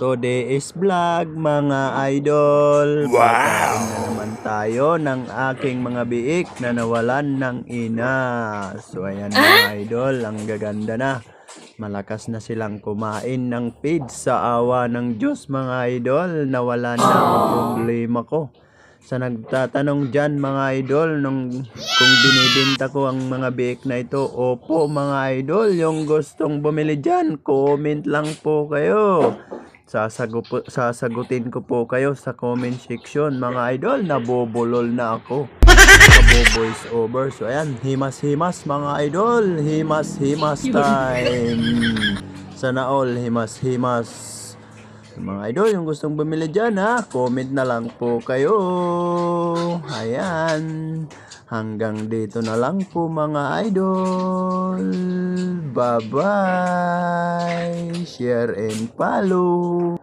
Today is vlog mga idol. Wow! Kakain na naman tayo ng aking mga biik na nawalan ng ina. So ayan mga idol, ang gaganda na. Malakas na silang kumain ng feed sa awa ng Diyos mga idol. Nawala na ang problema ko. Sa nagtatanong dyan mga idol, kung binibenta ko ang mga biik na ito, opo mga idol, yung gustong bumili dyan, comment lang po kayo. Sasagutin ko po kayo sa comment section mga idol. Nabobulol na ako. Nabo-voice over. So ayan, himas-himas mga idol. Himas-himas time. Sana all himas-himas. Mga idol, yung gustong bumili dyan ha, comment na lang po kayo. Ayan. Hanggang dito na lang po mga idol. Bye-bye. Share and follow.